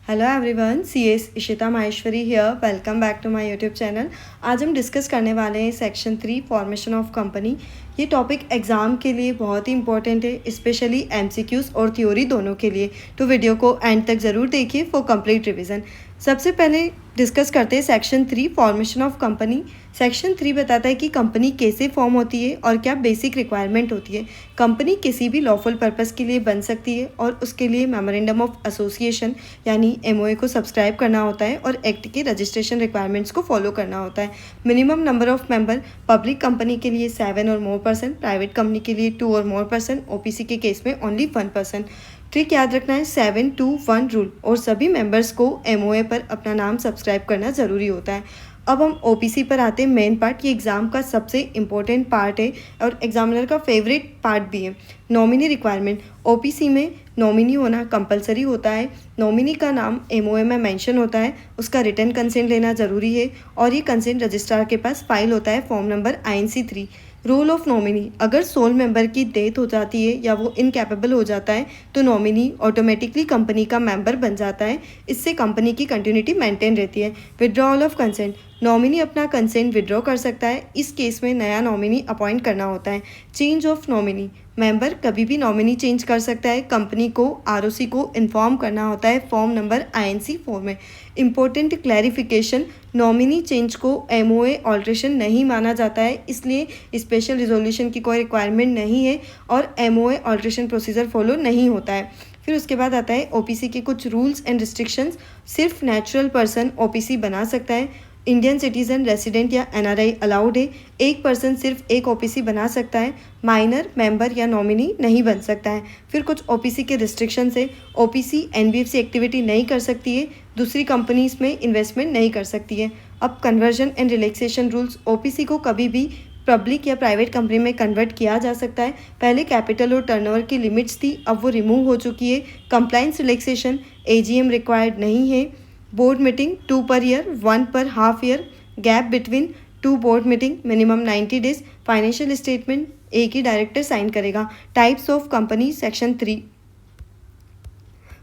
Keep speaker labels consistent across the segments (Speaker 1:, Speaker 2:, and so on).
Speaker 1: Hello everyone, CS Ishita Maheshwari here. Welcome back to my YouTube channel. आज हम discuss करने वाले हैं सेक्शन 3 फॉर्मेशन ऑफ कंपनी। ये टॉपिक एग्ज़ाम के लिए बहुत ही इंपॉर्टेंट है, स्पेशली एमसीक्यूज़ और थ्योरी दोनों के लिए। तो वीडियो को एंड तक ज़रूर देखिए फॉर कंप्लीट रिवीजन। सबसे पहले डिस्कस करते हैं section 3 formation of company. Section 3 बताता है कि कंपनी कैसे फॉर्म होती है और क्या बेसिक रिक्वायरमेंट होती है। कंपनी किसी भी लॉफुल पर्पस के लिए बन सकती है और उसके लिए मेमोरेंडम ऑफ एसोसिएशन यानी एमओए को सब्सक्राइब करना होता है और एक्ट के रजिस्ट्रेशन रिक्वायरमेंट्स को फॉलो करना होता है। Minimum number of member public company के लिए 7 और मोर पर्सन, प्राइवेट कंपनी के लिए 2 और मोर पर्सन, ओपीसी के केस में ओनली 1 पर्सन। ट्रिक याद रखना है 7-2-1 रूल, और सभी मेंबर्स को एमओए पर अपना नाम सब्सक्राइब करना ज़रूरी होता है। अब हम ओपीसी पर आते हैं। मेन पार्ट, ये एग्ज़ाम का सबसे इम्पोर्टेंट पार्ट है और एग्जामिनर का फेवरेट पार्ट भी है। Nominee requirement. ओपीसी में नॉमिनी होना कंपलसरी होता है। नॉमिनी का नाम एमओए में मेंशन होता है, उसका रिटर्न कंसेंट लेना ज़रूरी है और ये कंसेंट रजिस्ट्रार के पास फाइल होता है form number INC 3। Role of nominee. अगर सोल मेंबर की डेथ हो जाती है या वो इनकैपेबल हो जाता है तो नॉमिनी ऑटोमेटिकली कंपनी का मेंबर बन जाता है। इससे कंपनी की कंटिन्यूटी मेंटेन रहती है। Withdrawal of consent. नॉमिनी अपना कंसेंट विड्रॉ कर सकता है, इस केस में नया नॉमिनी अपॉइंट करना होता है। Change of nominee. मेंबर कभी भी नॉमिनी चेंज कर सकता है, कंपनी को आरओसी को इन्फॉर्म करना होता है फॉर्म नंबर INC 4 में। इम्पोर्टेंट क्लैरिफिकेशन, नॉमिनी चेंज को एमओए ऑल्ट्रेशन नहीं माना जाता है, इसलिए स्पेशल रिजोल्यूशन की कोई रिक्वायरमेंट नहीं है और एमओए ऑल्ट्रेशन प्रोसीजर फॉलो नहीं होता है। फिर उसके बाद आता है ओपीसी के कुछ रूल्स एंड रिस्ट्रिक्शंस। सिर्फ नेचुरल पर्सन ओपीसी बना सकता है। इंडियन सिटीजन, रेसिडेंट या एनआरआई अलाउड है। एक पर्सन सिर्फ एक ओपीसी बना सकता है। माइनर, मेंबर या नॉमिनी नहीं बन सकता है। फिर कुछ ओपीसी के रिस्ट्रिक्शंस है। ओपीसी एनबीएफसी एक्टिविटी नहीं कर सकती है, दूसरी कंपनीज में इन्वेस्टमेंट नहीं कर सकती है। अब conversion and relaxation rules. OPC को कभी भी पब्लिक या प्राइवेट कंपनी में कन्वर्ट किया जा सकता है। पहले कैपिटल और टर्नओवर की लिमिट्स थी, अब वो रिमूव हो चुकी है। कंप्लाइंस रिलैक्सेशन, एजीएम रिक्वायर्ड नहीं है। बोर्ड मीटिंग 2 पर ईयर, 1 पर half year. Gap between 2 board meeting minimum 90 days. Financial statement एक ही डायरेक्टर साइन करेगा। Types of company section 3।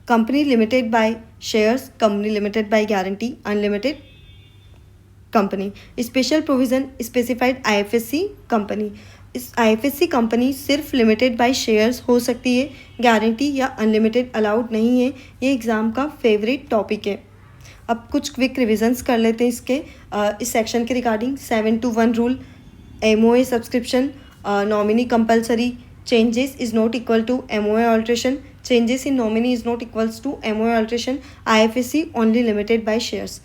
Speaker 1: Company limited by shares, company limited by guarantee, unlimited company. Special provision specified IFSC company. इस IFSC company सिर्फ limited by shares हो सकती है, guarantee या unlimited allowed नहीं है। ये एग्ज़ाम का फेवरेट टॉपिक है। अब कुछ क्विक रिविजन्स कर लेते हैं इसके इस सेक्शन के regarding. 7-1 rule, MOA subscription, nominee compulsory, changes is not equal to MOA alteration, changes in nominee is not equals to MOA alteration, IFSC only limited by shares.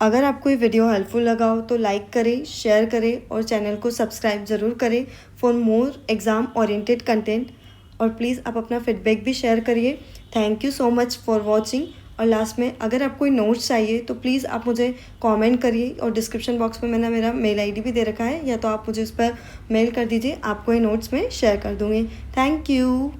Speaker 1: अगर आपको ये वीडियो हेल्पफुल लगा हो तो लाइक करें, share करें और channel को सब्सक्राइब ज़रूर करें for more exam oriented content. और प्लीज़ आप अपना फीडबैक भी शेयर करिए। Thank you so much for watching. और लास्ट में अगर आपको कोई नोट्स चाहिए तो प्लीज़ आप मुझे कमेंट करिए और डिस्क्रिप्शन बॉक्स में मैंने मेरा मेल आईडी भी दे रखा है, या तो आप मुझे उस पर मेल कर दीजिए, आपको ये नोट्स मैं शेयर कर दूँगी। Thank you.